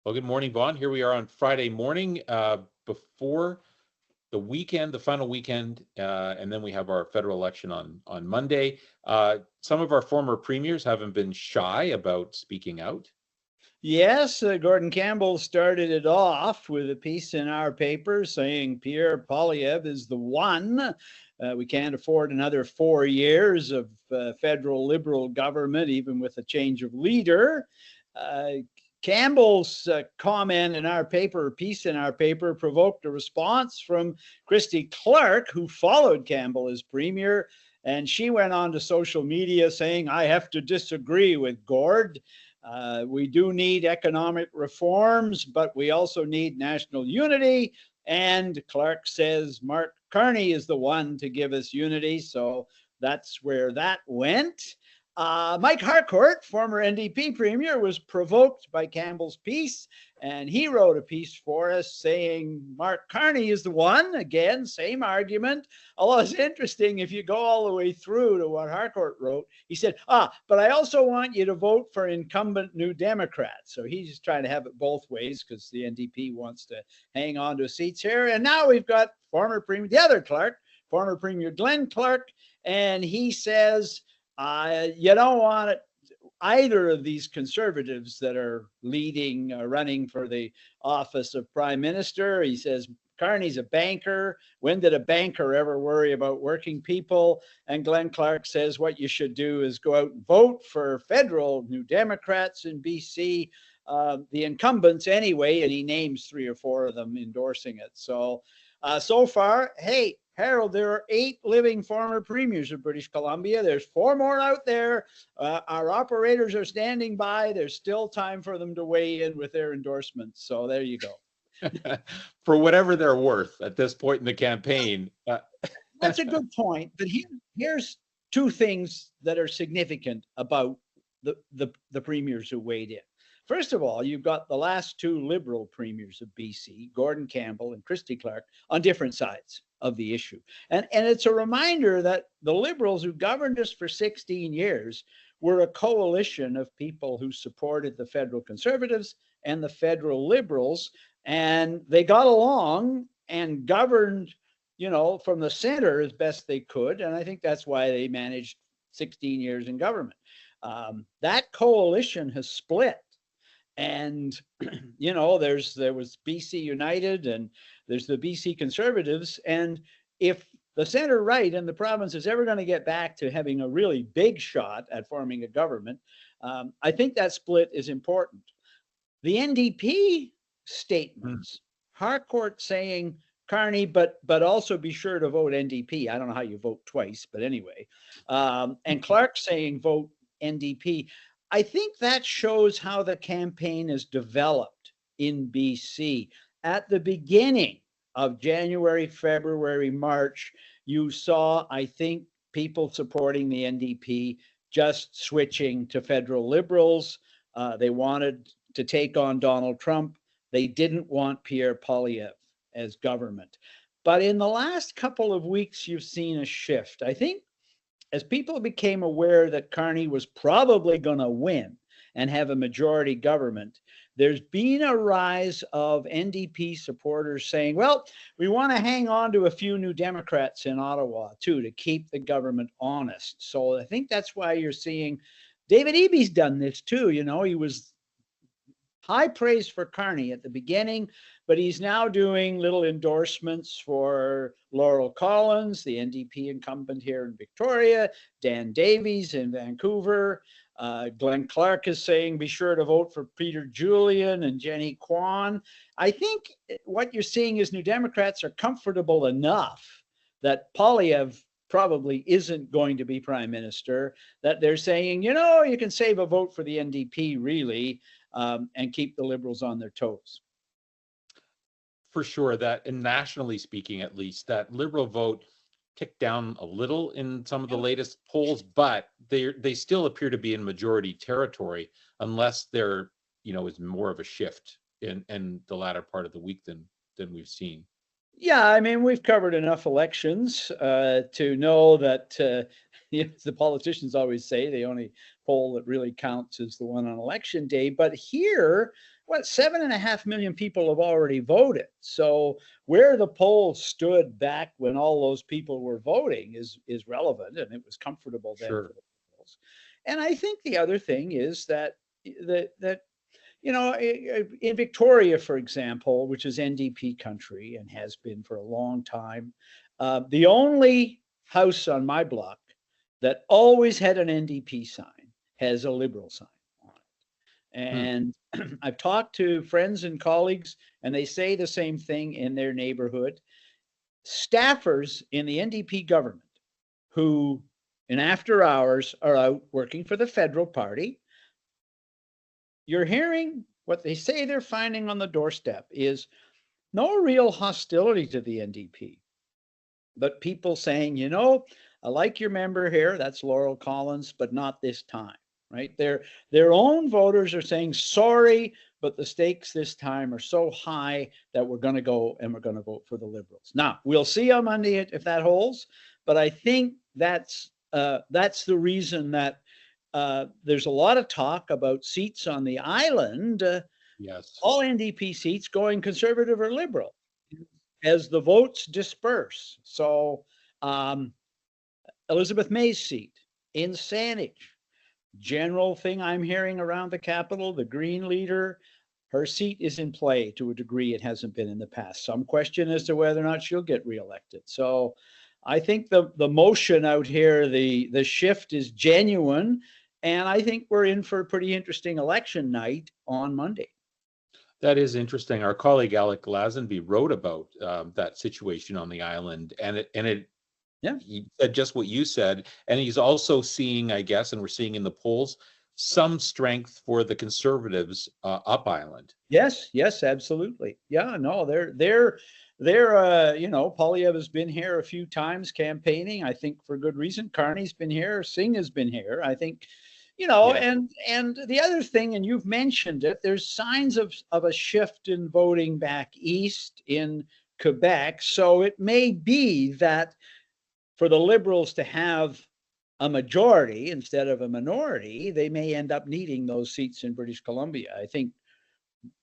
Well, good morning, Vaughn. Here we are on Friday morning before the weekend, the final weekend, and then we have our federal election on Monday. Some of our former premiers haven't been shy about speaking out. Yes, Gordon Campbell started it off with a piece in our paper saying Pierre Poilievre is the one. We can't afford another 4 years of federal Liberal government, even with a change of leader. Uh, Campbell's comment in our paper, piece in our paper, provoked a response from Christy Clark, who followed Campbell as premier. And she went on to social media saying, I have to disagree with Gord. We do need economic reforms, but we also need national unity. And Clark says Mark Carney is the one to give us unity. So that's where that went. Mike Harcourt, former NDP premier, was provoked by Campbell's piece, and he wrote a piece for us saying Mark Carney is the one. Again, same argument. Although it's interesting, if you go all the way through to what Harcourt wrote, he said, but I also want you to vote for incumbent New Democrats. So he's just trying to have it both ways because the NDP wants to hang on to seats here. And now we've got former premier, the other Clark, former Premier Glenn Clark, and he says, you don't want it, either of these conservatives that are running for the office of prime minister. He says Carney's a banker. When did a banker ever worry about working people? And Glenn Clark says what you should do is go out and vote for federal New Democrats in BC, the incumbents anyway, and he names 3 or 4 of them endorsing it. So far, hey, Harold, there are 8 living former premiers of British Columbia. There's 4 more out there. Our operators are standing by. There's still time for them to weigh in with their endorsements. So there you go. For whatever they're worth at this point in the campaign. That's a good point. But here's 2 things that are significant about the premiers who weighed in. First of all, you've got the last 2 Liberal premiers of BC, Gordon Campbell and Christy Clark, on different sides of the issue. And it's a reminder that the Liberals who governed us for 16 years were a coalition of people who supported the federal Conservatives and the federal Liberals, and they got along and governed, from the center as best they could. And I think that's why they managed 16 years in government. That coalition has split. And, there was BC United and there's the BC Conservatives. And if the center right in the province is ever going to get back to having a really big shot at forming a government, I think that split is important. The NDP statements, Harcourt saying Carney, but also be sure to vote NDP. I don't know how you vote twice, but anyway. And Clark saying vote NDP. I think that shows how the campaign is developed in BC. At the beginning of January, February, March, you saw, I think, people supporting the NDP just switching to federal Liberals. They wanted to take on Donald Trump. They didn't want Pierre Poilievre as government. But in the last couple of weeks, you've seen a shift. I think as people became aware that Carney was probably going to win and have a majority government, there's been a rise of NDP supporters saying, well, we want to hang on to a few New Democrats in Ottawa, too, to keep the government honest. So I think that's why you're seeing David Eby's done this, too. He was high praise for Carney at the beginning, but he's now doing little endorsements for Laurel Collins, the NDP incumbent here in Victoria, Dan Davies in Vancouver. Glenn Clark is saying be sure to vote for Peter Julian and Jenny Kwan. I think what you're seeing is New Democrats are comfortable enough that Poilievre probably isn't going to be prime minister, that they're saying, you can save a vote for the NDP, really, and keep the Liberals on their toes. For sure, that, and nationally speaking, at least, that Liberal vote ticked down a little in some of the latest polls, but they still appear to be in majority territory, unless there, is more of a shift in the latter part of the week than we've seen. Yeah, I mean, we've covered enough elections to know that the politicians always say the only poll that really counts is the one on election day. But here, what, 7.5 million people have already voted. So where the polls stood back when all those people were voting is relevant, and it was comfortable then Sure. for the polls. And I think the other thing is that in Victoria, for example, which is NDP country and has been for a long time, the only house on my block that always had an NDP sign has a Liberal sign on it. And I've talked to friends and colleagues, and they say the same thing in their neighborhood. Staffers in the NDP government who, in after hours, are out working for the federal party, you're hearing what they say they're finding on the doorstep is no real hostility to the NDP, but people saying, I like your member here, that's Laurel Collins, but not this time, right? Their own voters are saying, sorry, but the stakes this time are so high that we're going to go and we're going to vote for the Liberals. Now, we'll see on Monday if that holds, but I think that's the reason that there's a lot of talk about seats on the island, Yes. all NDP seats going Conservative or Liberal as the votes disperse. So Elizabeth May's seat in Saanich, general thing I'm hearing around the capital, the Green leader, her seat is in play to a degree it hasn't been in the past. Some question as to whether or not she'll get reelected. So I think the motion out here, the shift is genuine, and I think we're in for a pretty interesting election night on Monday. That is interesting. Our colleague Alec Lazenby wrote about that situation on the island, and he said just what you said, and he's also seeing, I guess, and we're seeing in the polls, some strength for the Conservatives up island. Yes, absolutely. Yeah, no, they're Poilievre has been here a few times campaigning, I think for good reason. Carney's been here, Singh has been here, I think. And the other thing, and you've mentioned it, there's signs of a shift in voting back east in Quebec. So it may be that for the Liberals to have a majority instead of a minority, they may end up needing those seats in British Columbia. I think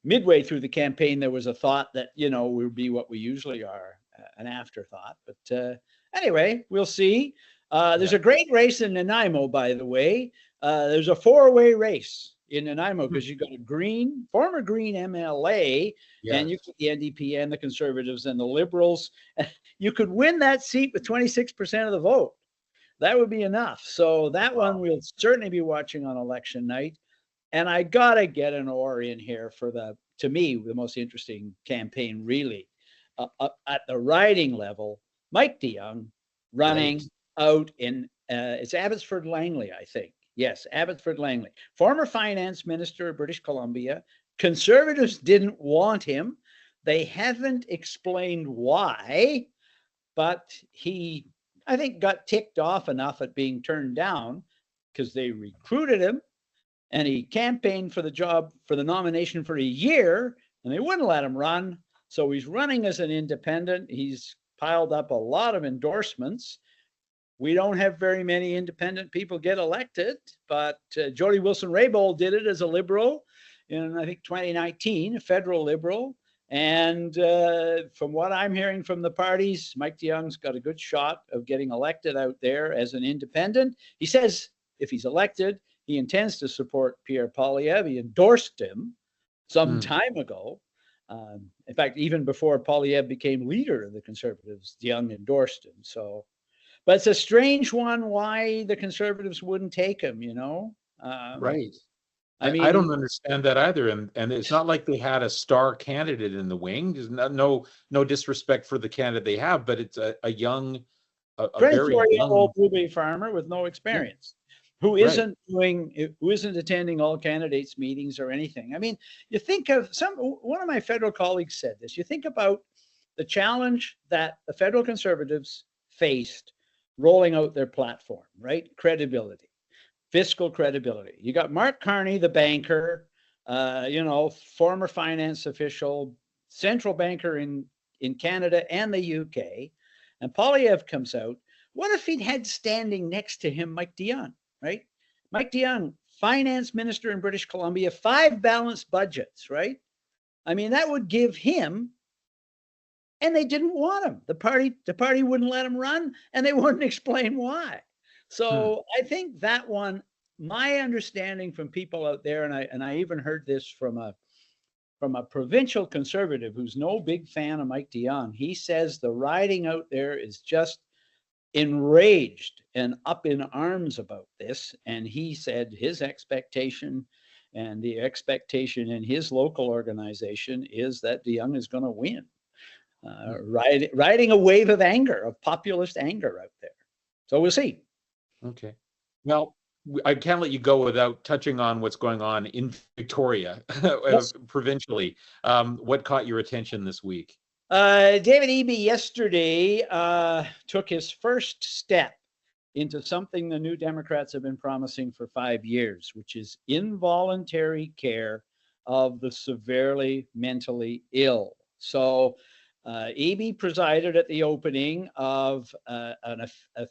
midway through the campaign, there was a thought that, we'll be what we usually are, an afterthought. But anyway, we'll see. There's a great race in Nanaimo, by the way. There's a four-way race in Nanaimo because you've got a former Green MLA, and you got the NDP and the Conservatives and the Liberals. You could win that seat with 26% of the vote. That would be enough. So that one we'll certainly be watching on election night. And I got to get an oar in here for to me, the most interesting campaign, really, at the riding level. Mike DeYoung running out in, it's Abbotsford Langley, I think. Yes, Abbotsford Langley, former finance minister of British Columbia. Conservatives didn't want him. They haven't explained why, but he, I think, got ticked off enough at being turned down because they recruited him and he campaigned for the job, for the nomination for a year, and they wouldn't let him run. So he's running as an independent. He's piled up a lot of endorsements. We don't have very many independent people get elected, but Jody Wilson-Raybould did it as a Liberal in, I think, 2019, a federal Liberal. And from what I'm hearing from the parties, Mike DeYoung's got a good shot of getting elected out there as an independent. He says if he's elected, he intends to support Pierre Poilievre. He endorsed him some time ago. In fact, even before Poilievre became leader of the Conservatives, DeYoung endorsed him. So, but it's a strange one why the Conservatives wouldn't take him, Right. I mean, I don't understand that either. And it's not like they had a star candidate in the wing. There's no disrespect for the candidate they have, but it's a young, a very young old blueberry farmer with no experience. Who isn't attending all candidates meetings or anything. I mean, you think of one of my federal colleagues said this, you think about the challenge that the federal Conservatives faced rolling out their platform, right? Credibility, fiscal credibility. You got Mark Carney, the banker, former finance official, central banker in Canada and the UK. And Poilievre comes out. What if he'd had standing next to him Mike DeYoung? Right? Mike DeYoung, finance minister in British Columbia, 5 balanced budgets, right? I mean, that would give him, and they didn't want him. The party wouldn't let him run, and they wouldn't explain why. So I think that one, my understanding from people out there, and I even heard this from a provincial conservative who's no big fan of Mike DeYoung. He says the riding out there is just enraged and up in arms about this. And he said his expectation and the expectation in his local organization is that DeYoung is going to win, riding a wave of anger, of populist anger out there. So we'll see. Okay. Well, I can't let you go without touching on what's going on in Victoria, Yes. provincially. What caught your attention this week? David Eby yesterday took his first step into something the New Democrats have been promising for 5 years, which is involuntary care of the severely mentally ill. So Eby presided at the opening of a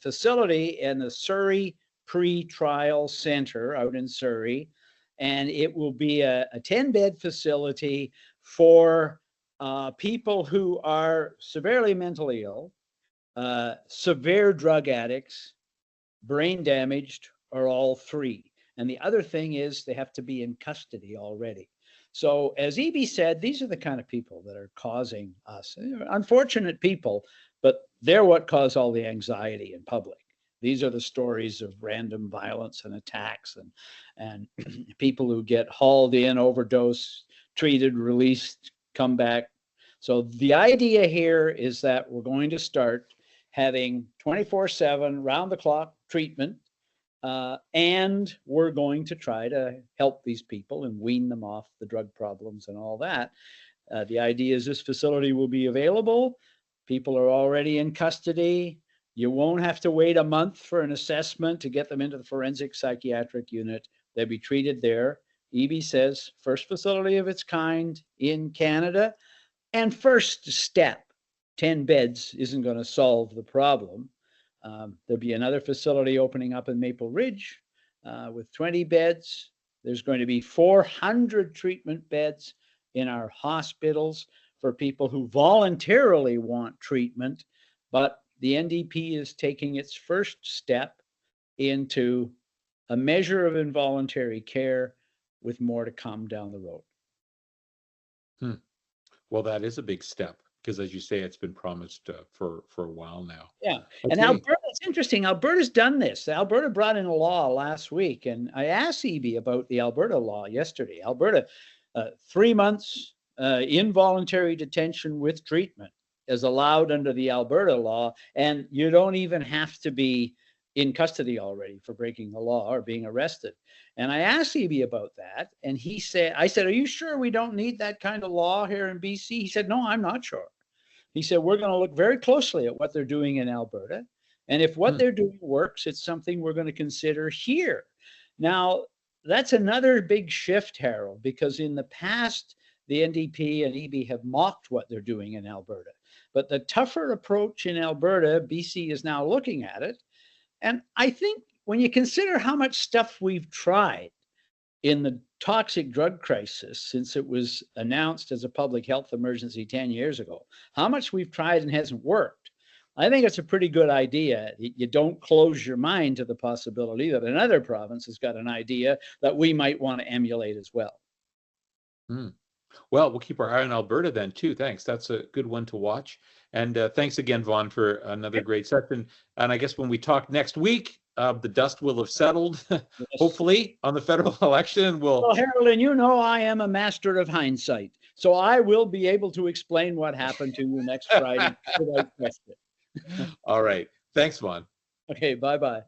facility in the Surrey Pre-Trial Center out in Surrey, and it will be a 10-bed facility for people who are severely mentally ill, severe drug addicts, brain damaged, or all three. And the other thing is they have to be in custody already. So as Eby said, these are the kind of people that are causing us, unfortunate people, but they're what cause all the anxiety in public. These are the stories of random violence and attacks and people who get hauled in, overdose, treated, released, come back. So the idea here is that we're going to start having 24/7 round-the-clock treatment, and we're going to try to help these people and wean them off the drug problems and all that. The idea is this facility will be available. People are already in custody. You won't have to wait a month for an assessment to get them into the forensic psychiatric unit. They'll be treated there. Eby says, first facility of its kind in Canada. And first step, 10 beds isn't going to solve the problem. There'll be another facility opening up in Maple Ridge with 20 beds. There's going to be 400 treatment beds in our hospitals for people who voluntarily want treatment, but the NDP is taking its first step into a measure of involuntary care with more to come down the road. Well, that is a big step because, as you say, it's been promised for a while now. Yeah. Okay. And Alberta, it's interesting. Alberta's done this. Alberta brought in a law last week, and I asked Eby about the Alberta law yesterday. Alberta, 3 months involuntary detention with treatment is allowed under the Alberta law, and you don't even have to be in custody already for breaking the law or being arrested. And I asked Eby about that, and I said, are you sure we don't need that kind of law here in BC? He said, no, I'm not sure. He said, we're going to look very closely at what they're doing in Alberta. And if what they're doing works, it's something we're going to consider here. Now, that's another big shift, Harold, because in the past, the NDP and Eby have mocked what they're doing in Alberta. But the tougher approach in Alberta, BC is now looking at it. And I think when you consider how much stuff we've tried in the toxic drug crisis since it was announced as a public health emergency 10 years ago, how much we've tried and hasn't worked, I think it's a pretty good idea. You don't close your mind to the possibility that another province has got an idea that we might want to emulate as well. Well, we'll keep our eye on Alberta then too. Thanks. That's a good one to watch. And thanks again, Vaughn, for another great session. And I guess when we talk next week, the dust will have settled, hopefully, on the federal election. Well, Harold, and you know I am a master of hindsight, so I will be able to explain what happened to you next Friday without question. All right. Thanks, Vaughn. Okay, bye-bye.